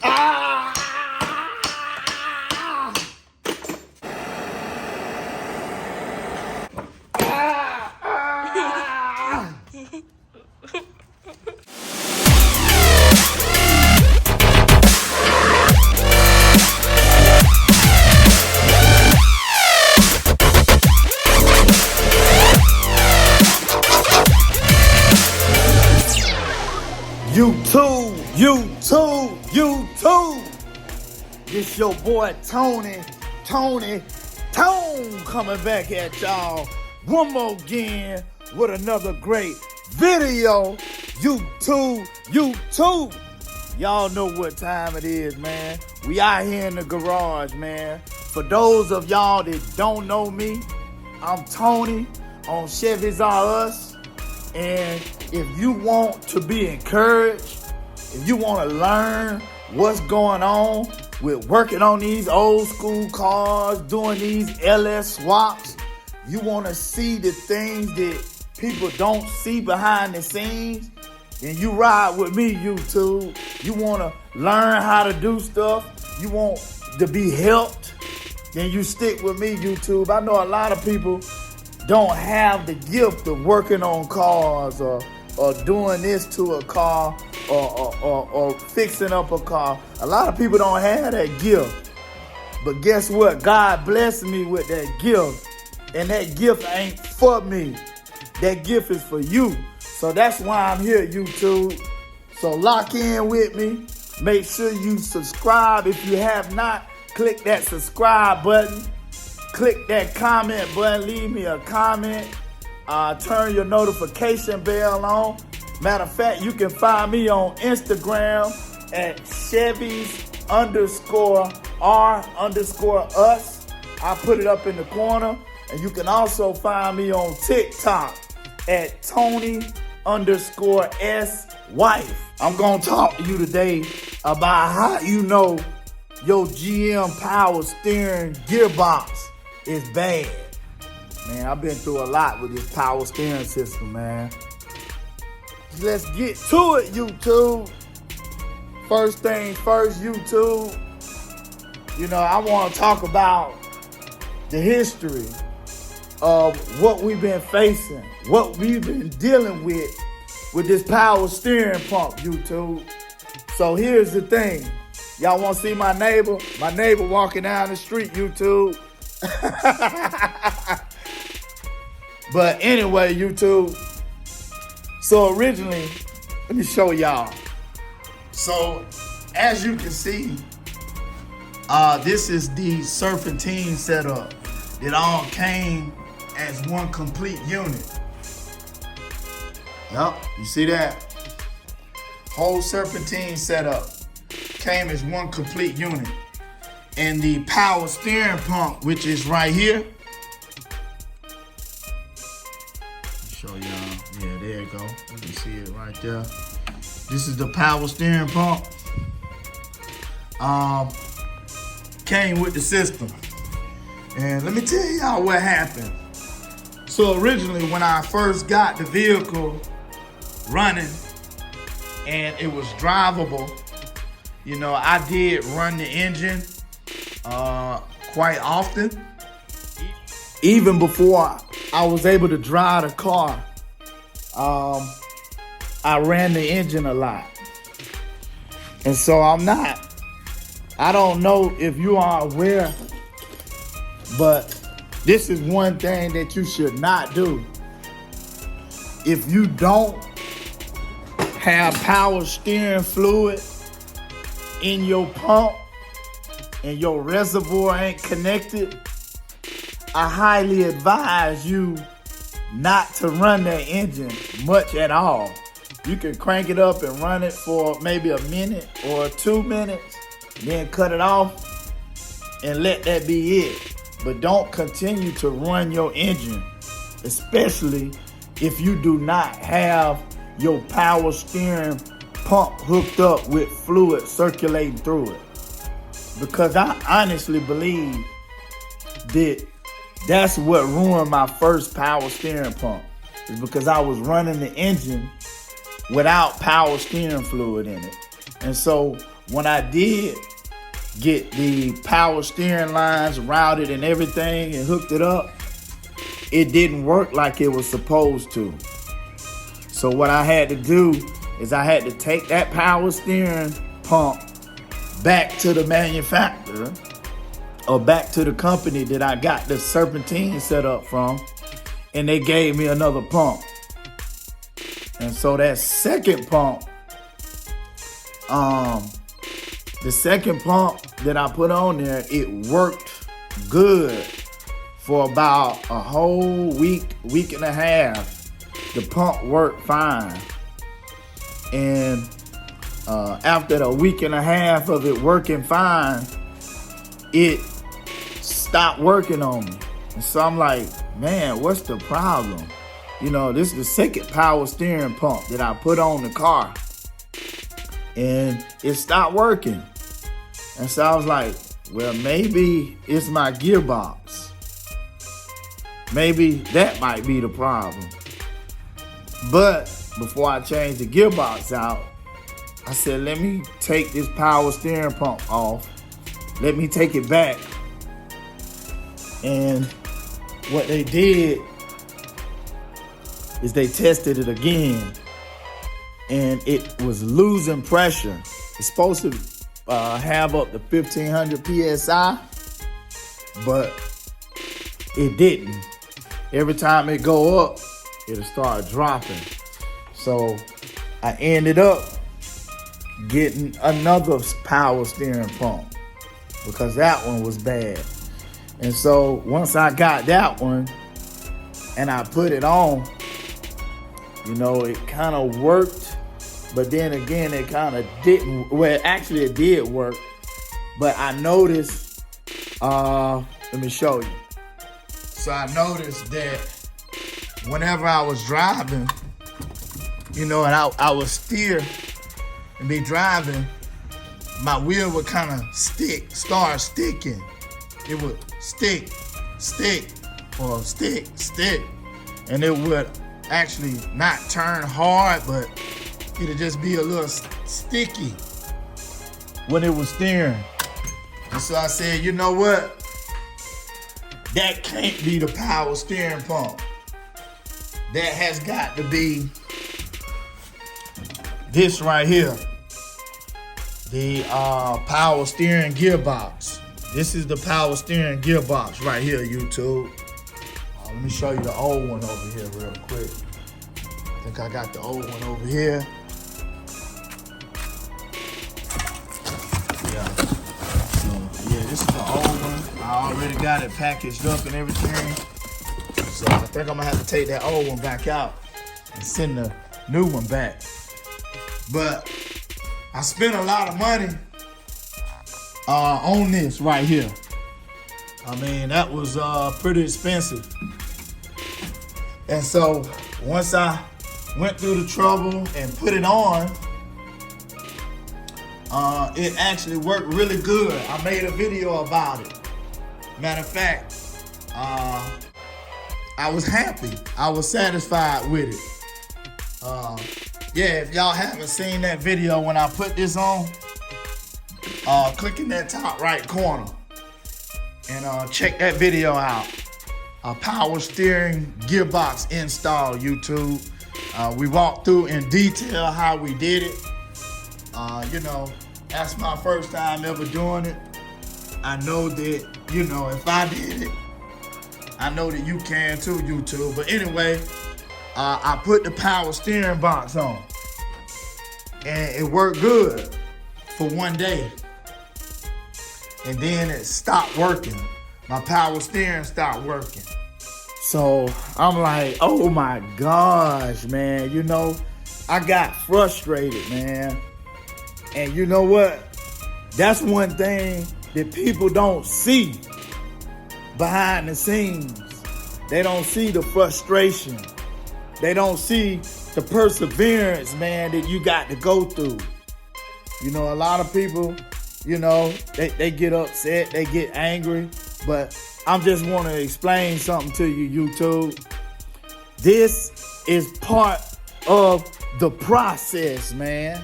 Ah! YouTube. This your boy Tony Tone coming back at y'all one more again with another great video. YouTube. Y'all know what time it is, man. We out here in the garage, man. For those of y'all that don't know me, I'm Tony on Chevy's Are Us. And if you want to be encouraged, if you want to learn what's going on with working on these old school cars, doing these LS swaps, you want to see the things that people don't see behind the scenes, then you ride with me, YouTube. You want to learn how to do stuff, you want to be helped, then you stick with me, YouTube. I know a lot of people don't have the gift of working on cars or doing this to a car or fixing up a car. A lot of people don't have that gift. But guess what? God blessed me with that gift. And that gift ain't for me. That gift is for you. So that's why I'm here, YouTube. So lock in with me. Make sure you subscribe if you have not. Click that subscribe button. Click that comment button, leave me a comment, turn your notification bell on. Matter of fact, you can find me on Instagram at Chevys_R_us. I put it up in the corner. And you can also find me on TikTok at Tony_S_wife. I'm gonna talk to you today about how you know your GM power steering gearbox is bad. Man, I've been through a lot with this power steering system, man. Let's get to it, YouTube. First things first, YouTube. You know, I want to talk about the history of what we've been facing, what we've been dealing with this power steering pump, YouTube. So here's the thing. Y'all want to see my neighbor? My neighbor walking down the street, YouTube. But anyway, YouTube. So originally, let me show y'all. So as you can see, this is the serpentine setup. It all came as one complete unit. Yup, you see that? Whole serpentine setup came as one complete unit. And the power steering pump, which is right here. Show y'all. Yeah, there you go. You can see it right there. This is the power steering pump. Came with the system. And let me tell y'all what happened. So originally, when I first got the vehicle running and it was drivable, you know, I did run the engine quite often. Even before I was able to drive the car, I ran the engine a lot. And so I don't know if you are aware, but this is one thing that you should not do. If you don't have power steering fluid in your pump and your reservoir ain't connected, I highly advise you not to run that engine much at all. You can crank it up and run it for maybe a minute or 2 minutes, then cut it off and let that be it. But don't continue to run your engine, especially if you do not have your power steering pump hooked up with fluid circulating through it. Because I honestly believe that that's what ruined my first power steering pump, is because I was running the engine without power steering fluid in it. And so when I did get the power steering lines routed and everything and hooked it up, it didn't work like it was supposed to. So what I had to do is I had to take that power steering pump back to the manufacturer or back to the company that I got the serpentine set up from, and they gave me another pump. And so that second pump, the second pump that I put on there, it worked good for about a whole week and a half. The pump worked fine. And after the week and a half of it working fine, it stopped working on me. And so I'm like, man, what's the problem? You know, this is the second power steering pump that I put on the car, and it stopped working. And so I was like, well, maybe it's my gearbox. Maybe that might be the problem. But before I changed the gearbox out, I said, let me take this power steering pump off. Let me take it back. And what they did is they tested it again, and it was losing pressure. It's supposed to have up to 1,500 PSI, but it didn't. Every time it go up, it'll start dropping. So I ended up getting another power steering pump because that one was bad. And so once I got that one and I put it on, you know, it kind of worked, but then again, it kind of didn't. Well, actually it did work, but I noticed, let me show you. So I noticed that whenever I was driving, you know, and I would steer and be driving, my wheel would kind of start sticking. It would stick, or stick. And it would actually not turn hard, but it'd just be a little sticky when it was steering. And so I said, you know what? That can't be the power steering pump. That has got to be this right here. The power steering gearbox. This is the power steering gearbox right here, YouTube. Let me show you the old one over here real quick. I think I got the old one over here. Yeah. So, yeah, this is the old one. I already got it packaged up and everything. So I think I'm gonna have to take that old one back out and send the new one back. But I spent a lot of money on this right here. I mean, that was pretty expensive. And so once I went through the trouble and put it on, it actually worked really good. I made a video about it. Matter of fact, I was happy. I was satisfied with it. Yeah, if y'all haven't seen that video when I put this on, click in that top right corner and check that video out. Power steering gearbox install, YouTube. We walked through in detail how we did it. You know, that's my first time ever doing it. I know that, you know, if I did it, I know that you can too, YouTube. But anyway, I put the power steering box on, and it worked good for one day. And then it stopped working. My power steering stopped working. So I'm like, oh my gosh, man. You know, I got frustrated, man. And you know what? That's one thing that people don't see behind the scenes. They don't see the frustration. They don't see the perseverance, man, that you got to go through. You know, a lot of people, you know, they get upset, they get angry, but I'm just want to explain something to you, YouTube. This is part of the process, man.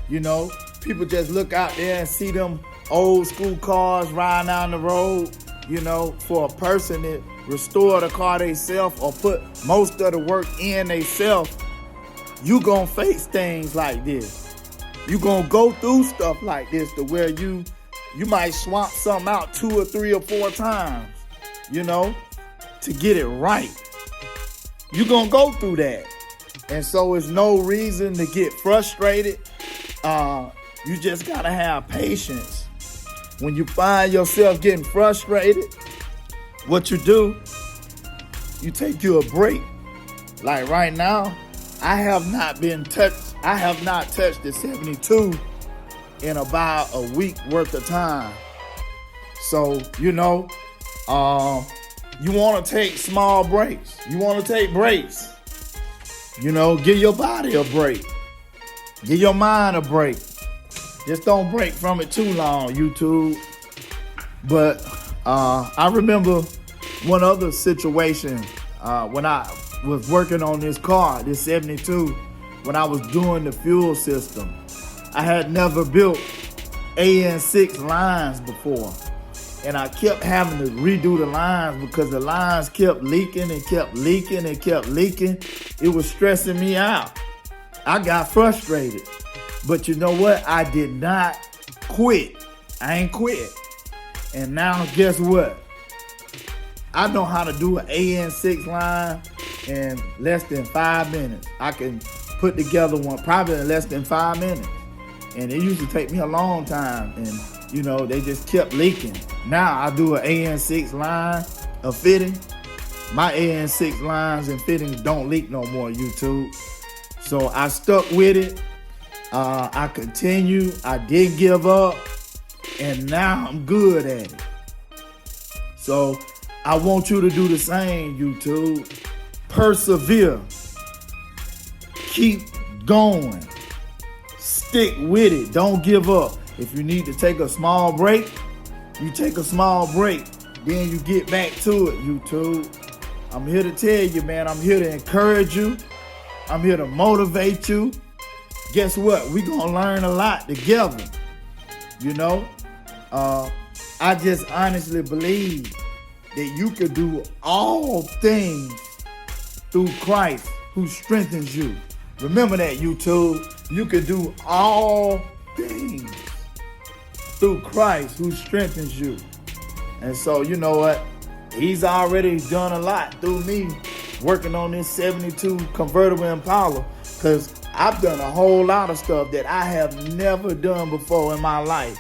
You know, people just look out there and see them old school cars riding down the road, you know, for a person that restore the car themselves or put most of the work in themselves, you gonna face things like this. You gonna go through stuff like this to where you might swap something out 2 or 3 or 4 times, you know, to get it right. You gonna go through that. And so it's no reason to get frustrated. You just gotta have patience. When you find yourself getting frustrated, what you do, you take you a break. Like right now, I have not touched the 72 in about a week worth of time. So, you know, you want to take small breaks. You want to take breaks. You know, give your body a break. Give your mind a break. Just don't break from it too long, YouTube. But I remember one other situation when I was working on this car, this 72, when I was doing the fuel system. I had never built AN6 lines before. And I kept having to redo the lines because the lines kept leaking and kept leaking and kept leaking. It was stressing me out. I got frustrated. But you know what? I did not quit. I ain't quit. And now guess what? I know how to do an AN6 line in less than 5 minutes. I can put together one probably in less than 5 minutes. And it used to take me a long time. And you know, they just kept leaking. Now I do an AN6 line of fitting. My AN6 lines and fittings don't leak no more, YouTube. So I stuck with it. I continue. I didn't give up. And now I'm good at it. So I want you to do the same, YouTube. Persevere. Keep going. Stick with it. Don't give up. If you need to take a small break, you take a small break. Then you get back to it, YouTube. I'm here to tell you, man. I'm here to encourage you. I'm here to motivate you. Guess what? We're going to learn a lot together. You know? I just honestly believe that you could do all things through Christ who strengthens you. Remember that, YouTube. You can do all things through Christ who strengthens you. And so, you know what? He's already done a lot through me working on this 72 convertible Impala, because I've done a whole lot of stuff that I have never done before in my life.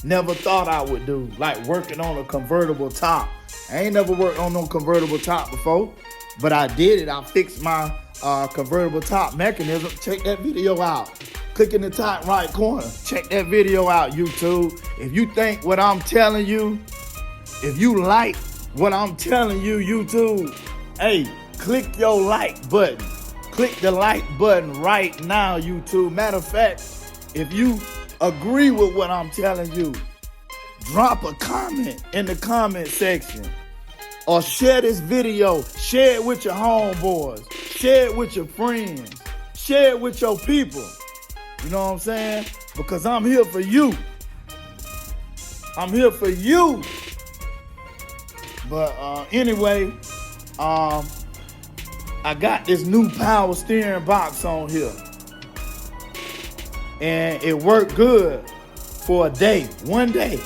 Never thought I would do, like working on a convertible top. I ain't never worked on no convertible top before, but I did it. I fixed my convertible top mechanism. Check that video out. Click in the top right corner. Check that video out, YouTube. If you think what I'm telling you, if you like what I'm telling you, YouTube, hey, click your like button. Click the like button right now, YouTube. Matter of fact, if you agree with what I'm telling you, drop a comment in the comment section. Or share this video. Share it with your homeboys. Share it with your friends. Share it with your people. You know what I'm saying? Because I'm here for you. I'm here for you. But anyway, I got this new power steering box on here. And it worked good for a day, one day.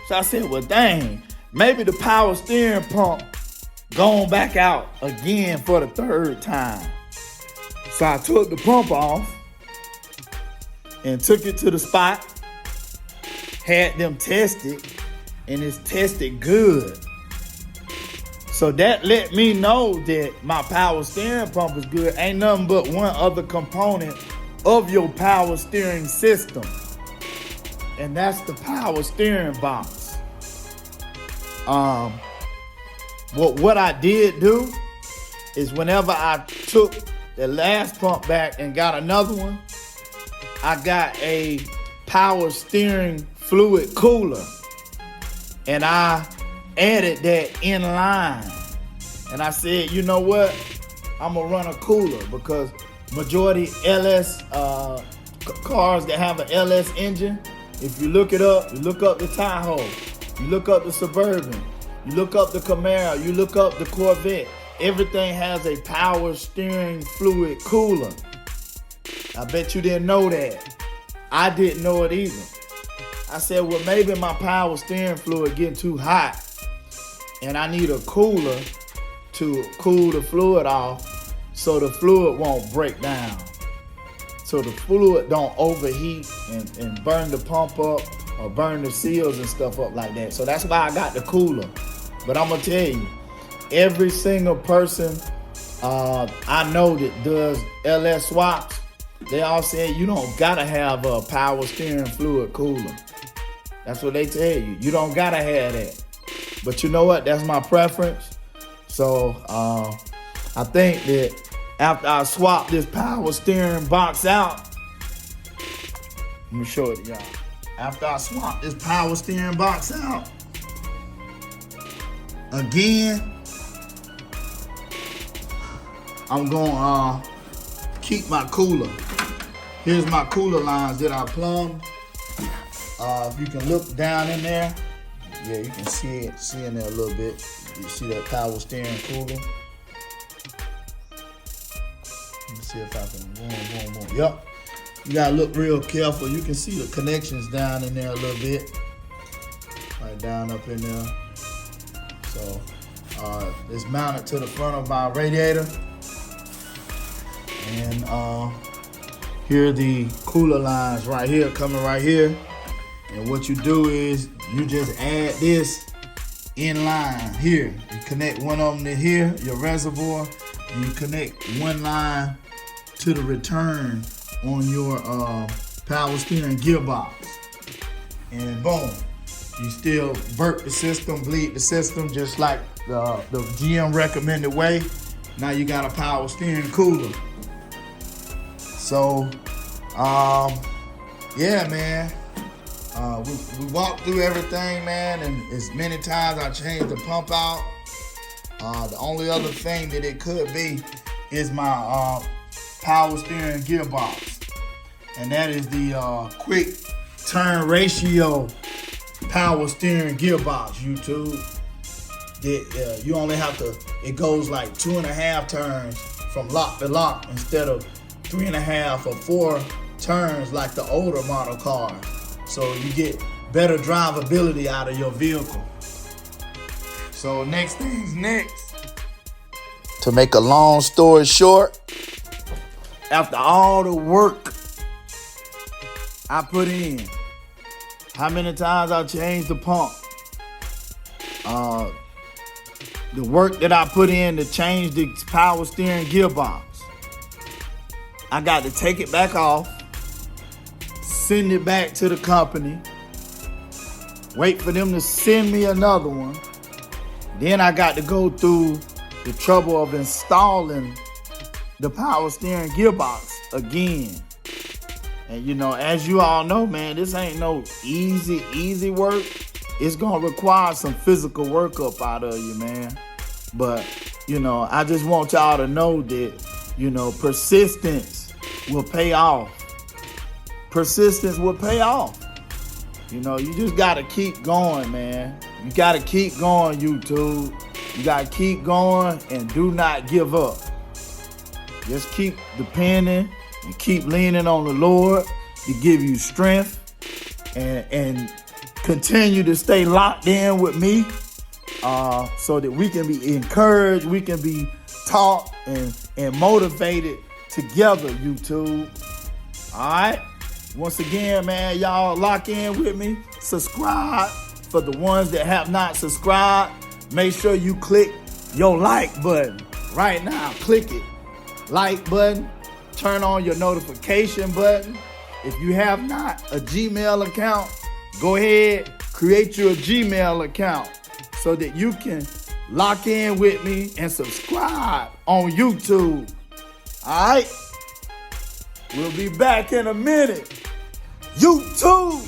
So I said, well, dang, maybe the power steering pump gone back out again for the 3rd time. So I took the pump off and took it to the spot, had them test it, and it's tested good. So that let me know that my power steering pump is good. Ain't nothing but one other component of your power steering system, and that's the power steering box. What I did do is whenever I took the last pump back and got another one, I got a power steering fluid cooler, and I added that in line. And I said, you know what? I'm gonna run a cooler because majority LS cars that have an LS engine, if you look it up, you look up the Tahoe, you look up the Suburban, you look up the Camaro, you look up the Corvette, everything has a power steering fluid cooler. I bet you didn't know that. I didn't know it either. I said, well, maybe my power steering fluid getting too hot and I need a cooler to cool the fluid off so the fluid won't break down. So the fluid don't overheat and burn the pump up or burn the seals and stuff up like that. So that's why I got the cooler. But I'm gonna tell you, every single person I know that does LS swaps, they all say you don't gotta have a power steering fluid cooler. That's what they tell you. You don't gotta have that. But you know what? That's my preference. So I think that after I swap this power steering box out, let me show it to y'all. After I swap this power steering box out, again, I'm gonna keep my cooler. Here's my cooler lines that I plumbed. If you can look down in there, yeah, you can see in there a little bit. You see that power steering cooler? Let me see if I can boom. Yep. You gotta look real careful. You can see the connections down in there a little bit. Right down up in there. So it's mounted to the front of my radiator. And here are the cooler lines right here, coming right here. And what you do is you just add this in line here. You connect one of them to here, your reservoir, and you connect one line to the return on your power steering gearbox. And boom, you still burp the system, bleed the system, just like the GM recommended way. Now you got a power steering cooler. So, yeah, man. We walked through everything, man, and as many times I changed the pump out. The only other thing that it could be is my power steering gearbox. And that is the quick turn ratio power steering gearbox, YouTube. You only have to, it goes like 2.5 turns from lock to lock instead of 3.5 or 4 turns like the older model car. So you get better drivability out of your vehicle. So next thing's next. To make a long story short, after all the work I put in, how many times I changed the pump, the work that I put in to change the power steering gearbox, I got to take it back off, send it back to the company, wait for them to send me another one. Then I got to go through the trouble of installing the power steering gearbox again. And you know, as you all know, man, this ain't no easy work. It's gonna require some physical work up out of you, man. But, you know, I just want y'all to know that, you know, persistence will pay off. Persistence will pay off. You know, you just gotta keep going, man. You gotta keep going, YouTube. You gotta keep going and do not give up. Just keep depending and keep leaning on the Lord to give you strength and continue to stay locked in with me so that we can be encouraged, we can be taught and motivated together, YouTube. All right? Once again, man, y'all lock in with me. Subscribe. For the ones that have not subscribed, make sure you click your like button right now. Click it. Like button. Turn on your notification button. If you have not a Gmail account, go ahead, create your Gmail account so that you can lock in with me and subscribe on YouTube. All right? We'll be back in a minute. YouTube,